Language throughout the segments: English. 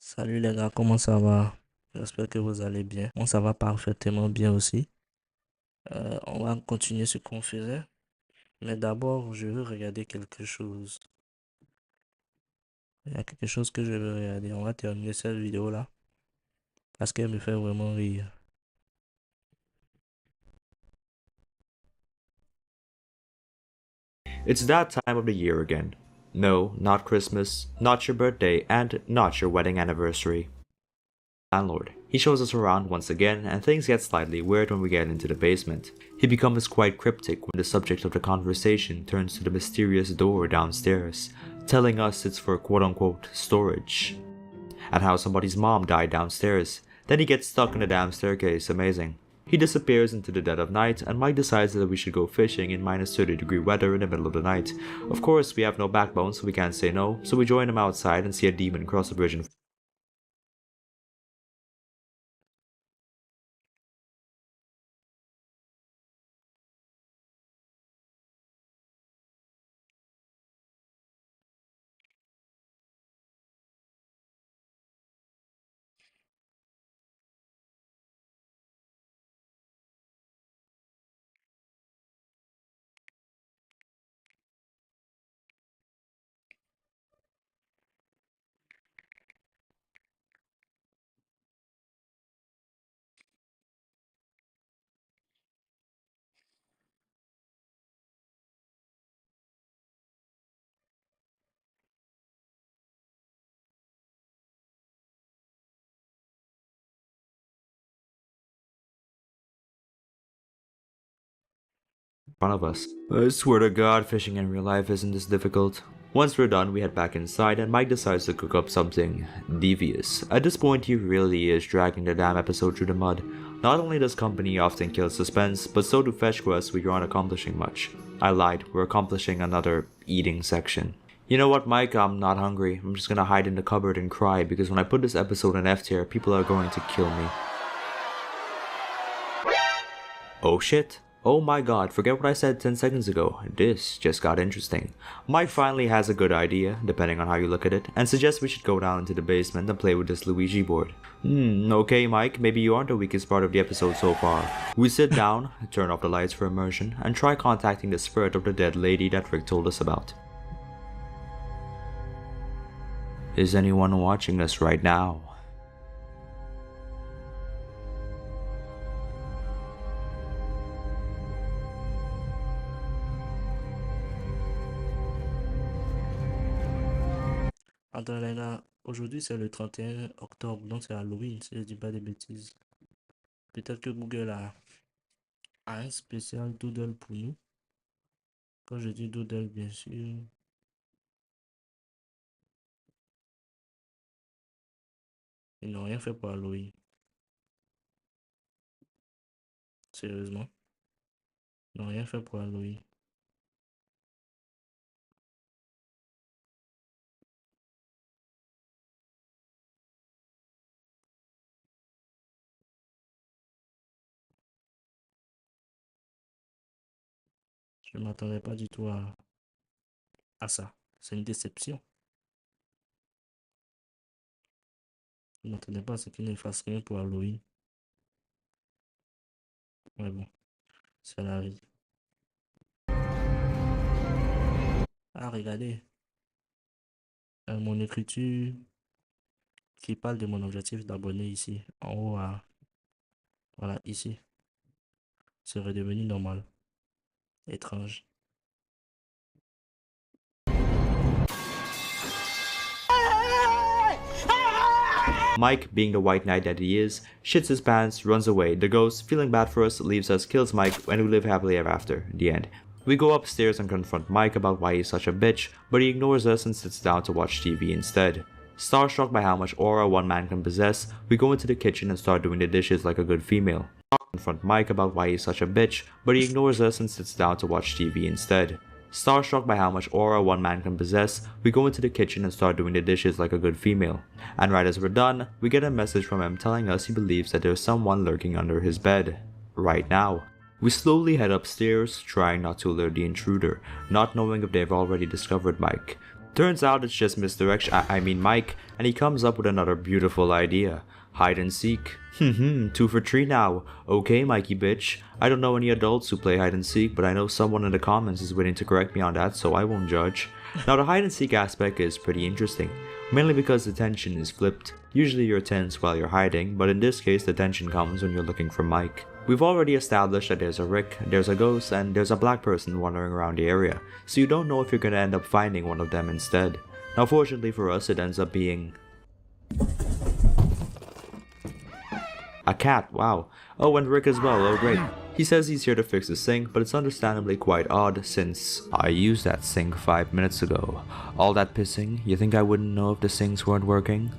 Salut les gars, comment ça va? J'espère que vous allez bien. Moi, ça va parfaitement bien aussi. On va continuer ce qu'on faisait. Mais d'abord, je veux regarder quelque chose. Il y a quelque chose que je veux regarder. On va terminer cette vidéo-là parce qu'elle me fait vraiment rire. It's that time of the year again. No, not Christmas, not your birthday, and not your wedding anniversary. Landlord. He shows us around once again, and things get slightly weird when we get into the basement. He becomes quite cryptic when the subject of the conversation turns to the mysterious door downstairs, telling us it's for quote-unquote storage, and how somebody's mom died downstairs. Then he gets stuck in the damn staircase, amazing. He disappears into the dead of night, and Mike decides that we should go fishing in minus 30-degree weather in the middle of the night. Of course, we have no backbone, so we can't say no, so we join him outside and see a demon cross a bridge in. Front of us. I swear to God, fishing in real life isn't this difficult. Once we're done, we head back inside and Mike decides to cook up something devious. At this point, he really is dragging the damn episode through the mud. Not only does company often kill suspense, but so do fetch quests where you aren't accomplishing much. I lied, we're accomplishing another eating section. You know what, Mike, I'm not hungry. I'm just gonna hide in the cupboard and cry because when I put this episode in F tier, people are going to kill me. Oh shit. Oh my god, forget what I said 10 seconds ago. This just got interesting. Mike finally has a good idea, depending on how you look at it, and suggests we should go down into the basement and play with this Luigi board. Okay Mike, maybe you aren't the weakest part of the episode so far. We sit down, turn off the lights for immersion, and try contacting the spirit of the dead lady that Rick told us about. Is anyone watching us right now? Attends les gars, aujourd'hui c'est le 31 octobre, donc c'est Halloween, si je dis pas des bêtises. Peut-être que Google a un spécial doodle pour nous. Quand je dis doodle, bien sûr, ils n'ont rien fait pour Halloween. Sérieusement, ils n'ont rien fait pour Halloween. Je ne m'attendais pas du tout à ça. C'est une déception. Je ne m'attendais pas à ce qu'ils ne fassent rien pour Halloween. Mais bon, c'est la vie. Ah, regardez, mon écriture qui parle de mon objectif d'abonner ici, en haut, voilà, ici, c'est redevenu normal. Étrange. Mike, being the white knight that he is, shits his pants, runs away. The ghost, feeling bad for us, leaves us, kills Mike, and we live happily ever after. The end. We go upstairs and confront Mike about why he's such a bitch, but he ignores us and sits down to watch TV instead. Starstruck by how much aura one man can possess, we go into the kitchen and start doing the dishes like a good female. Confront Mike about why he's such a bitch, but he ignores us and sits down to watch TV instead. Starstruck by how much aura one man can possess, we go into the kitchen and start doing the dishes like a good female. And right as we're done, we get a message from him telling us he believes that there's someone lurking under his bed. Right now. We slowly head upstairs, trying not to alert the intruder, not knowing if they've already discovered Mike. Turns out it's just Mike, and he comes up with another beautiful idea. Hide and seek. 2 for 3 now. Okay, Mikey bitch. I don't know any adults who play hide and seek, but I know someone in the comments is willing to correct me on that, so I won't judge. Now the hide and seek aspect is pretty interesting, mainly because the tension is flipped. Usually you're tense while you're hiding, but in this case the tension comes when you're looking for Mike. We've already established that there's a Rick, there's a ghost, and there's a black person wandering around the area, so you don't know if you're gonna end up finding one of them instead. Now fortunately for us, it ends up being a cat, wow. Oh, and Rick as well, oh great. He says he's here to fix the sink, but it's understandably quite odd since I used that sink 5 minutes ago. All that pissing, you think I wouldn't know if the sinks weren't working?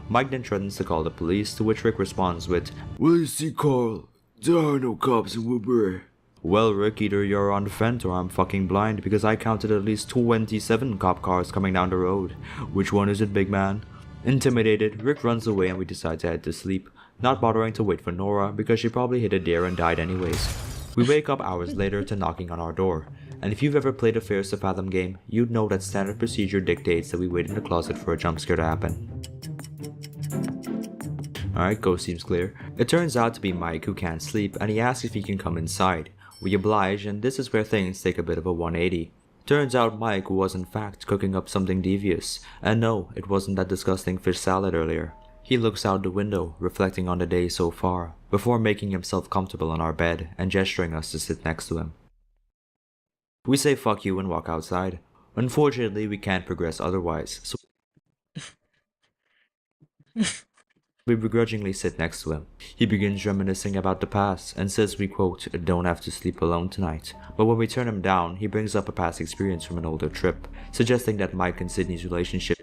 Mike then threatens to call the police, to which Rick responds with, "Will you see Carl? There are no cops in Woodbury." Well Rick, either you're on the fence or I'm fucking blind, because I counted at least 27 cop cars coming down the road. Which one is it, big man? Intimidated, Rick runs away and we decide to head to sleep, not bothering to wait for Nora because she probably hit a deer and died anyways. We wake up hours later to knocking on our door, and if you've ever played a Fears to Fathom game, you'd know that standard procedure dictates that we wait in the closet for a jump scare to happen. Alright, ghost seems clear. It turns out to be Mike who can't sleep and he asks if he can come inside. We oblige, and this is where things take a bit of a 180. Turns out Mike was in fact cooking up something devious, and no, it wasn't that disgusting fish salad earlier. He looks out the window, reflecting on the day so far, before making himself comfortable on our bed and gesturing us to sit next to him. We say fuck you and walk outside. Unfortunately, we can't progress otherwise, so we begrudgingly sit next to him. He begins reminiscing about the past and says we quote, "don't have to sleep alone tonight." But when we turn him down, he brings up a past experience from an older trip, suggesting that Mike and Sydney's relationship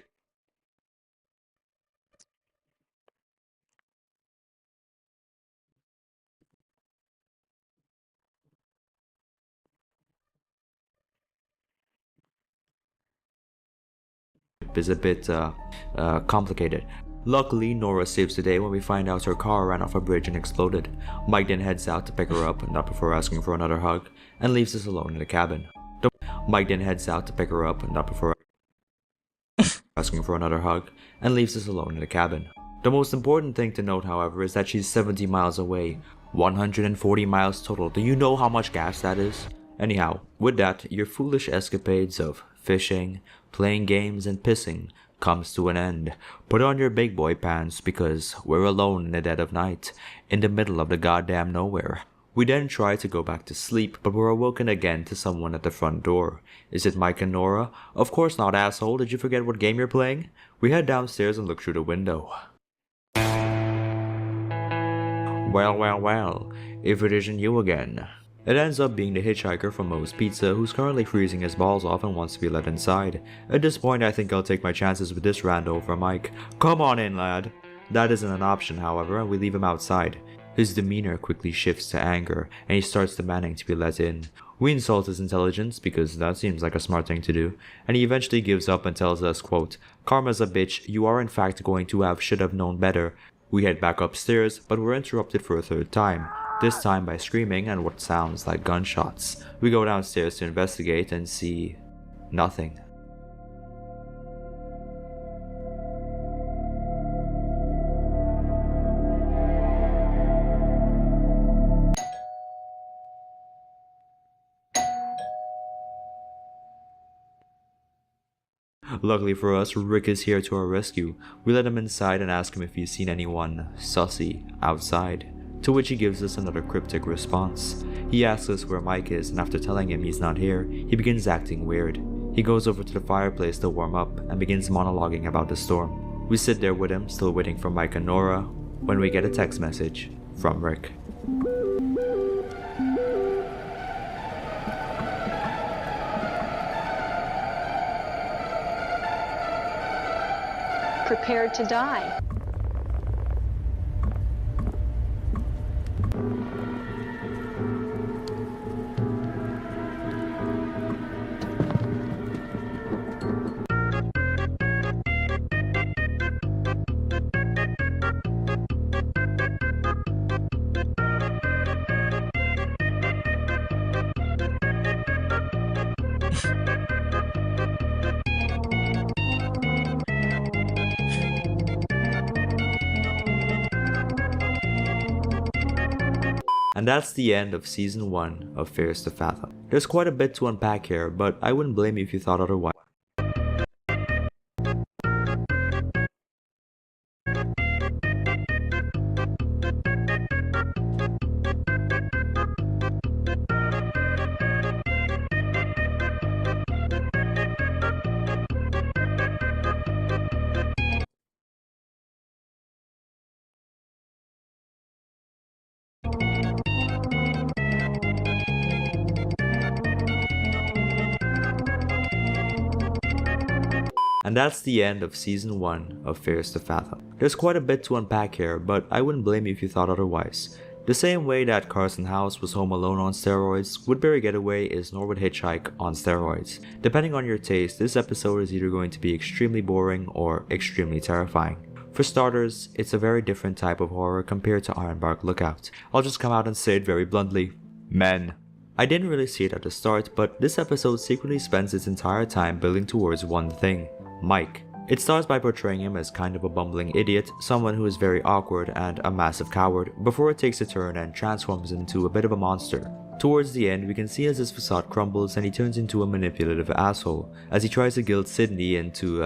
is a bit complicated. Luckily, Nora saves the day when we find out her car ran off a bridge and exploded. Mike then heads out to pick her up, not before asking for another hug, and leaves us alone in the cabin. Mike then heads out to pick her up, not before asking for another hug, and leaves us alone in the cabin. The most important thing to note, however, is that she's 70 miles away. 140 miles total. Do you know how much gas that is? Anyhow, with that, your foolish escapades of fishing, playing games, and pissing comes to an end. Put on your big boy pants because we're alone in the dead of night, in the middle of the goddamn nowhere. We then try to go back to sleep, but we're awoken again to someone at the front door. Is it Mike and Nora? Of course not, asshole. Did you forget what game you're playing? We head downstairs and look through the window. Well, if it isn't you again. It ends up being the hitchhiker from Moe's Pizza who's currently freezing his balls off and wants to be let inside. At this point I think I'll take my chances with this rando over Mike. Come on in, lad. That isn't an option, however, and we leave him outside. His demeanor quickly shifts to anger and he starts demanding to be let in. We insult his intelligence because that seems like a smart thing to do, and he eventually gives up and tells us, quote, "Karma's a bitch, you are in fact going to should have known better." We head back upstairs, but we're interrupted for a third time, this time by screaming and what sounds like gunshots. We go downstairs to investigate and see nothing. Luckily for us, Rick is here to our rescue. We let him inside and ask him if he's seen anyone sussy outside, to which he gives us another cryptic response. He asks us where Mike is, and after telling him he's not here, he begins acting weird. He goes over to the fireplace to warm up and begins monologuing about the storm. We sit there with him, still waiting for Mike and Nora, when we get a text message from Rick. Prepared to die. And that's the end of season 1 of Fears to Fathom. There's quite a bit to unpack here, but I wouldn't blame you if you thought otherwise. And that's the end of season 1 of Fears to Fathom. There's quite a bit to unpack here, but I wouldn't blame you if you thought otherwise. The same way that Carson House was Home Alone on steroids, Woodbury Getaway is Norwood Hitchhike on steroids. Depending on your taste, this episode is either going to be extremely boring or extremely terrifying. For starters, it's a very different type of horror compared to Ironbark Lookout. I'll just come out and say it very bluntly. Men. I didn't really see it at the start, but this episode secretly spends its entire time building towards one thing: Mike. It starts by portraying him as kind of a bumbling idiot, someone who is very awkward and a massive coward, before it takes a turn and transforms into a bit of a monster. Towards the end, we can see as his facade crumbles and he turns into a manipulative asshole, as he tries to guilt Sydney into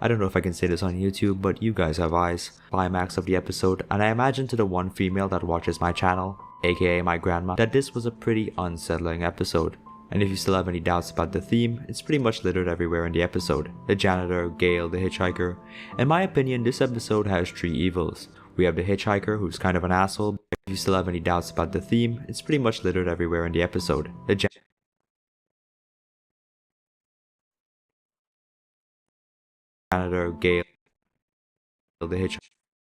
I don't know if I can say this on YouTube, but you guys have eyes. Climax of the episode, and I imagine to the one female that watches my channel, aka my grandma, that this was a pretty unsettling episode. And if you still have any doubts about the theme, it's pretty much littered everywhere in the episode. The janitor, Gail, the hitchhiker. In my opinion, this episode has 3 evils. We have the hitchhiker, who's kind of an asshole. If you still have any doubts about the theme, it's pretty much littered everywhere in the episode. The janitor, Gail, the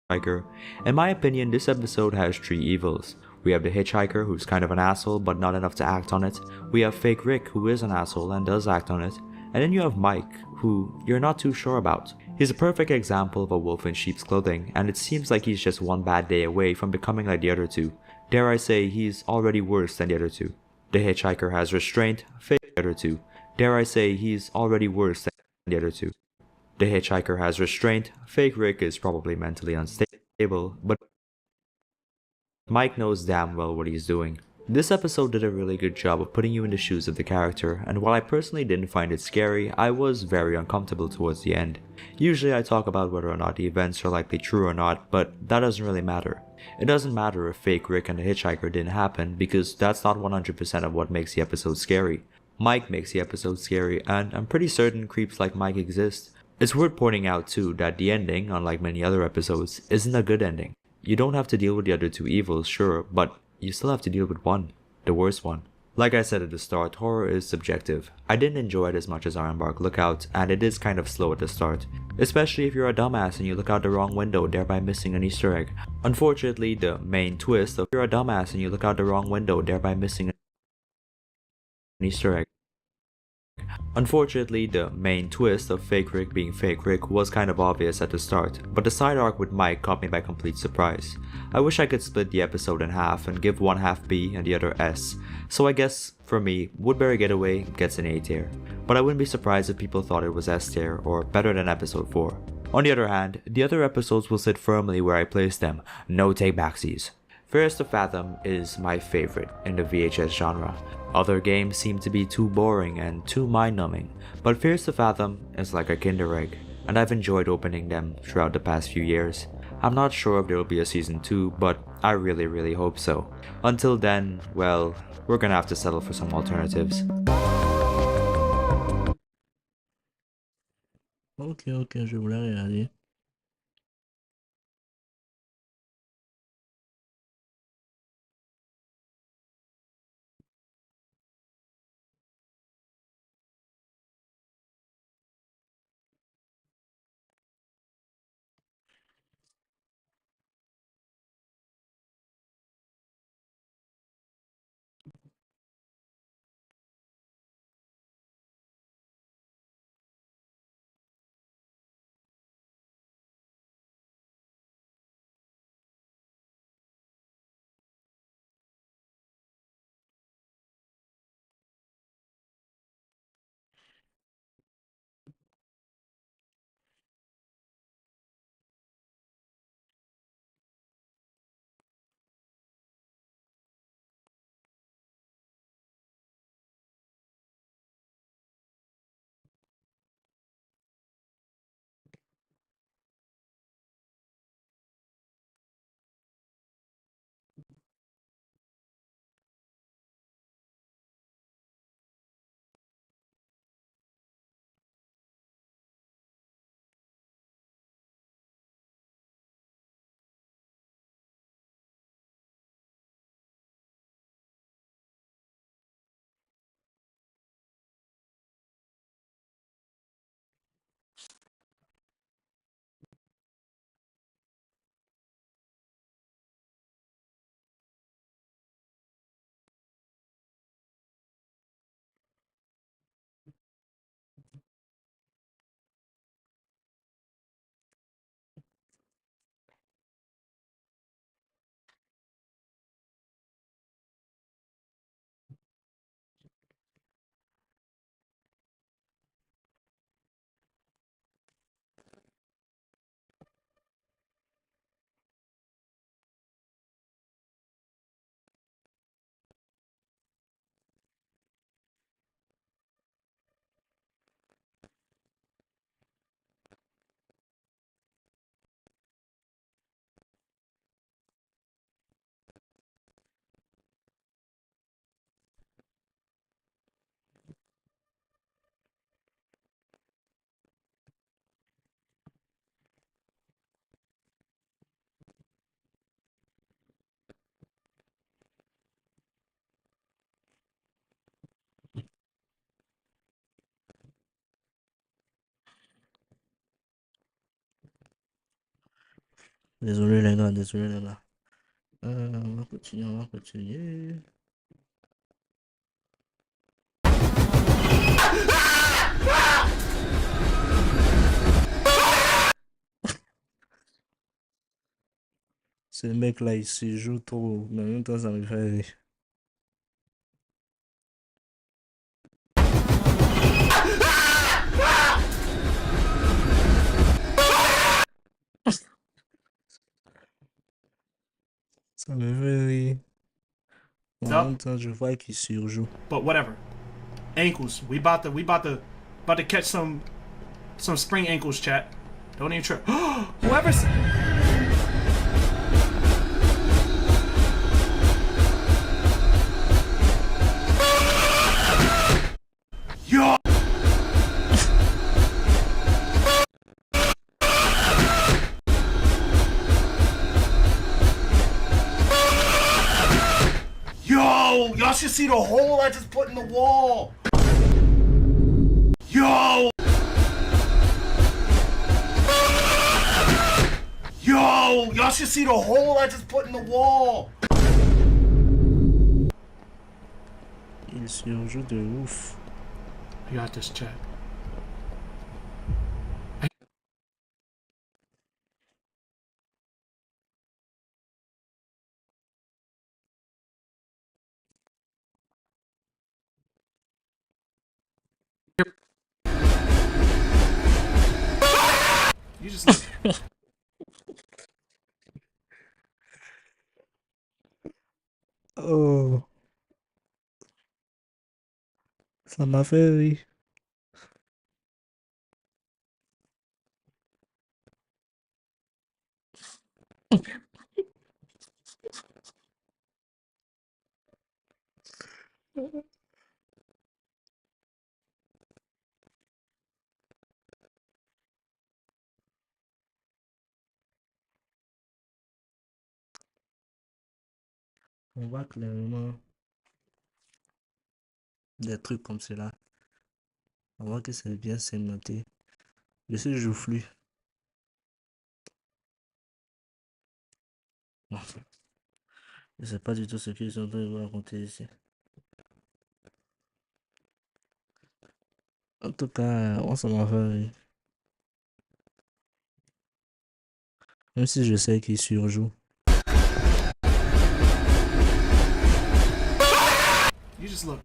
hitchhiker. In my opinion, this episode has 3 evils. We have the hitchhiker, who's kind of an asshole but not enough to act on it. We have fake Rick, who is an asshole and does act on it. And then you have Mike, who you're not too sure about. He's a perfect example of a wolf in sheep's clothing, and it seems like he's just one bad day away from becoming like the other two. Dare I say, he's already worse than the other two. The hitchhiker has restraint, fake the other two. Dare I say, he's already worse than the other two. The hitchhiker has restraint, fake Rick is probably mentally unstable, but Mike knows damn well what he's doing. This episode did a really good job of putting you in the shoes of the character, and while I personally didn't find it scary, I was very uncomfortable towards the end. Usually I talk about whether or not the events are likely true or not, but that doesn't really matter. It doesn't matter if fake Rick and the hitchhiker didn't happen, because that's not 100% of what makes the episode scary. Mike makes the episode scary, and I'm pretty certain creeps like Mike exist. It's worth pointing out too that the ending, unlike many other episodes, isn't a good ending. You don't have to deal with the other 2 evils, sure, but you still have to deal with one, the worst one. Like I said at the start, horror is subjective. I didn't enjoy it as much as Ironbark Lookout, and it is kind of slow at the start. Especially if you're a dumbass and you look out the wrong window, thereby missing an Easter egg. Unfortunately, the main twist of you're a dumbass and you look out the wrong window, thereby missing an Easter egg. Unfortunately, the main twist of fake Rick being fake Rick was kind of obvious at the start, but the side arc with Mike caught me by complete surprise. I wish I could split the episode in half and give one half B and the other S, so I guess, for me, Woodbury Getaway gets an A tier, but I wouldn't be surprised if people thought it was S tier or better than episode 4. On the other hand, the other episodes will sit firmly where I placed them, no take backsies. Fears to Fathom is my favorite in the VHS genre. Other games seem to be too boring and too mind-numbing, but Fears to Fathom is like a Kinder Egg, and I've enjoyed opening them throughout the past few years. I'm not sure if there will be a season 2, but I really hope so. Until then, well, we're gonna have to settle for some alternatives. Ok, je voulais regarder. Désolé les gars, désolé les gars. On va continuer, on va continuer. Ce mec-là, il se joue trop, mais en même temps, ça me fait rire. Ça me fait rire. En Up, même temps, je vois qu'il surjoue. but whatever. Ankles. We about to catch some spring ankles, chat. Don't even trip. Whoever's yo. Yo, y'all should see the hole I just put in the wall. Yo. Yo, y'all should see the hole I just put in the wall. Il surjoue de ouf. I got this, chat. You just look. Oh, ça m'a fait rire. On voit clairement des trucs comme cela. On voit que c'est bien segmenté. Je suis joufflu. Non, je sais pas du tout ce qu'ils sont en train de vous raconter ici. En tout cas, on s'en va faire rire. Même si je sais qu'il surjoue. You just look.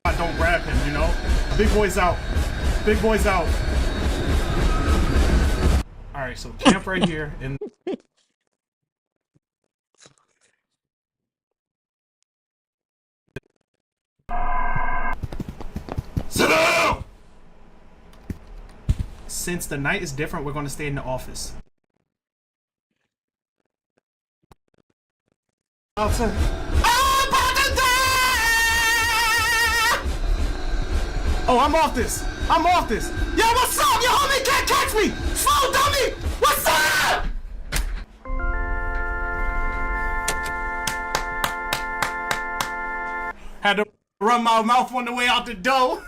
I don't grab him, you know? Big boy's out. Big boy's out. Alright, so camp right here and sit down! Since the night is different, we're gonna stay in the office. Outside. Oh, I'm off this. I'm off this. Yo, what's up? Yo, homie can't catch me. Slow dummy. What's up? Had to run my mouth on the way out the door.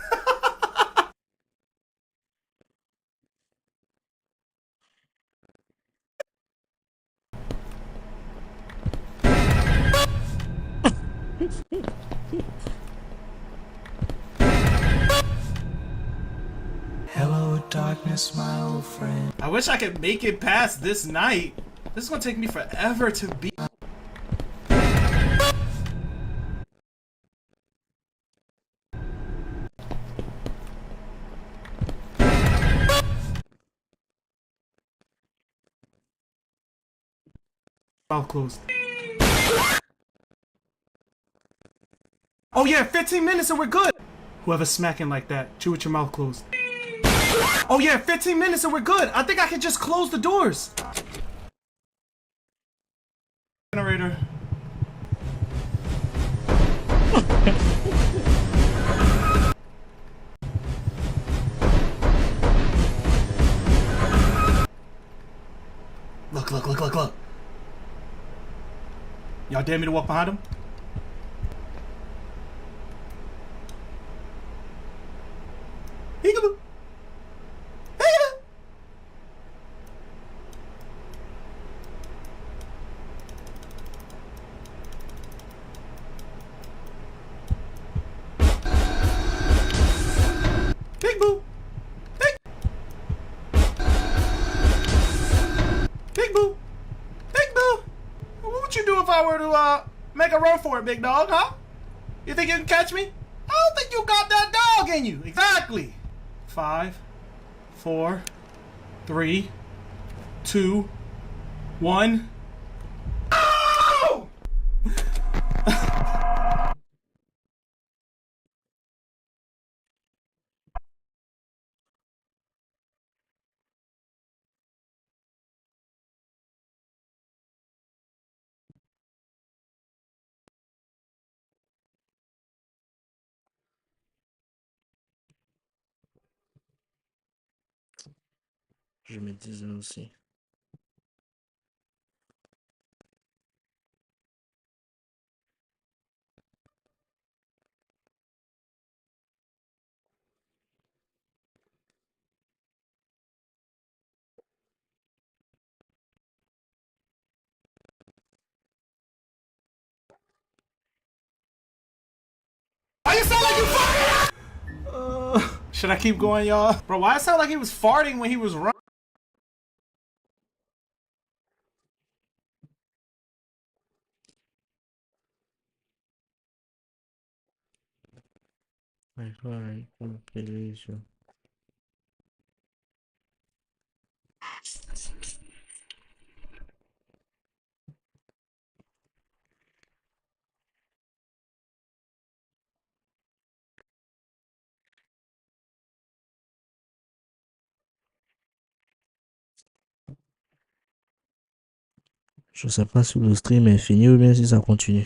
Hello, darkness, my old friend. I wish I could make it past this night. This is gonna take me forever to beat. Mouth closed. Oh yeah, 15 minutes and we're good. Whoever's smacking like that, chew with your mouth closed. Oh yeah, 15 minutes and we're good. I think I can just close the doors. Generator. Look. Y'all dare me to walk behind him? I were to make a run for it, big dog, huh? You think you can catch me? I don't think you got that dog in you. Exactly. 5, 4, 3, 2, 1. Oh! Je me disais aussi. Why you sound like you farting? Should I keep going, y'all? Bro, why it sound like he was farting when he was running? Ouais, ouais, compilation. Je sais pas si le stream est fini ou bien si ça continue.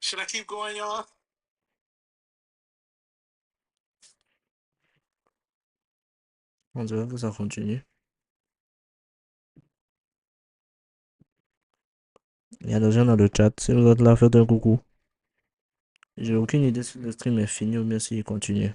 Should I keep going, y'all? On dirait que ça continue. Il y a des gens dans le chat. Si vous êtes là, faites un coucou. J'ai aucune idée si le stream est fini ou bien s'il continue.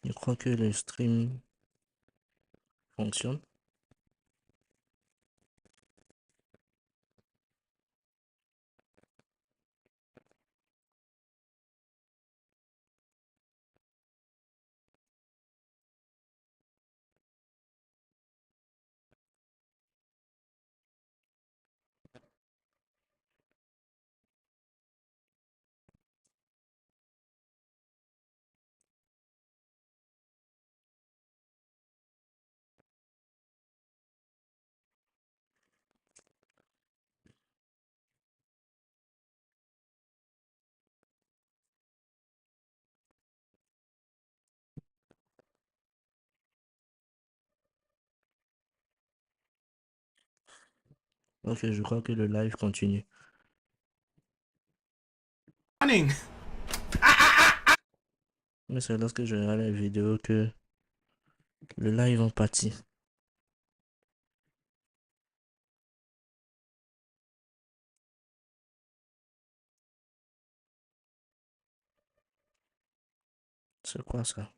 Je crois que le stream fonctionne. Ok, je crois que le live continue. Running. Mais c'est lorsque je regarde la vidéo que le live en pâtit. C'est quoi ça?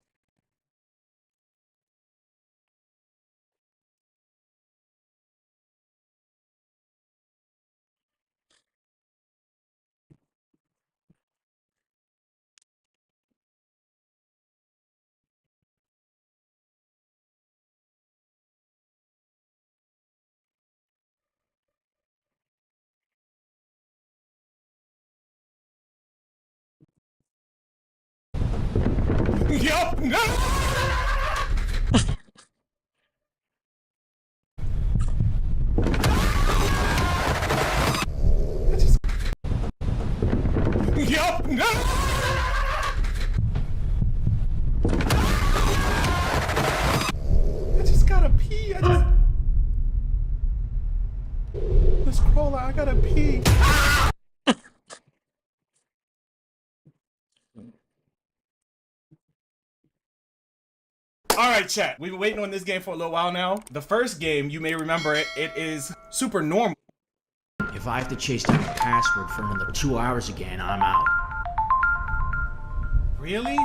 Yup. Yup. I just gotta pee. Let's crawl out. I gotta pee. All right, chat. We've been waiting on this game for a little while now. The first game, you may remember it. It is super normal. If I have to chase down a password for another 2 hours again, I'm out. Really?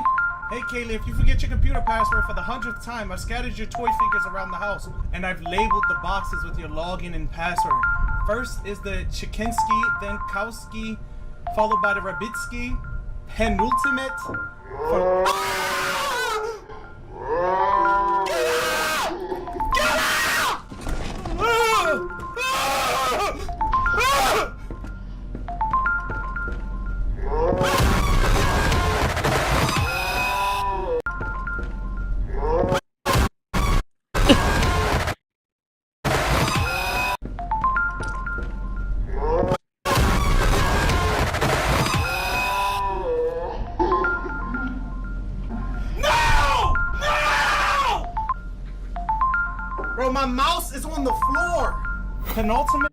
Hey, Kaylee, if you forget your computer password for the 100th time, I've scattered your toy figures around the house, and I've labeled the boxes with your login and password. First is the Chikinsky, then Kowski, followed by the Rabitsky, penultimate. For... Bro, my mouse is on the floor. Penultimate.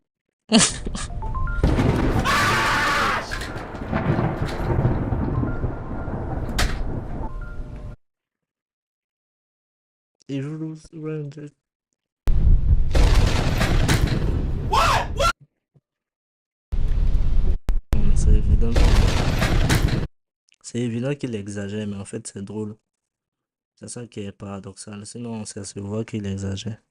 Et je lose round. What? C'est évident. C'est évident qu'il exagère, mais en fait, c'est drôle. C'est ça qui est paradoxal. Sinon, ça se voit qu'il exagère.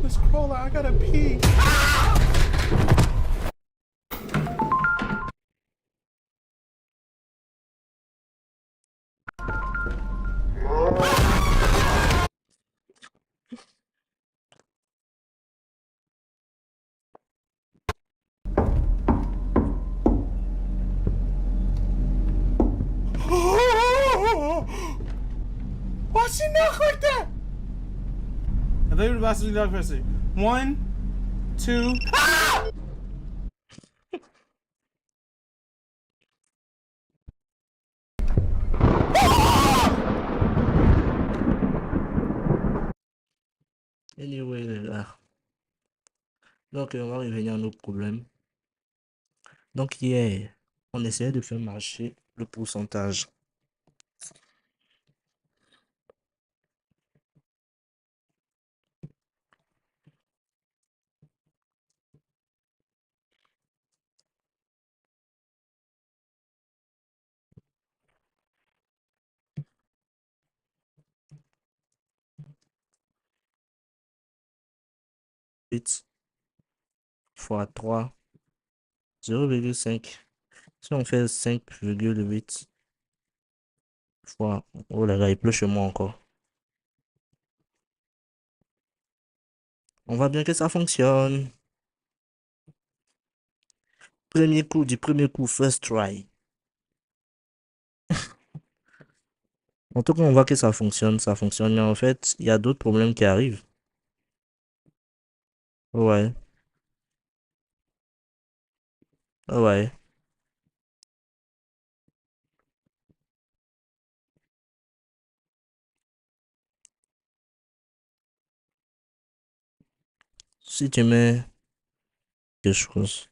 Let's crawl out. I gotta pee. Why she knock like that? I think we're about to do that first. 1, 2. Ah! Anyway, les gars. Donc, on va revenir à nos problèmes. Donc, hier, on essayait de faire marcher le pourcentage. Fois 3, 0,5. Si on fait 5,8 fois... Oh là là, il pleut chez moi encore. On voit bien que ça fonctionne. Premier coup du premier coup, first try. En tout cas, on voit que ça fonctionne, ça fonctionne. Mais en fait, il y a d'autres problèmes qui arrivent. Ouais. Ah ouais. Si tu mets quelque chose.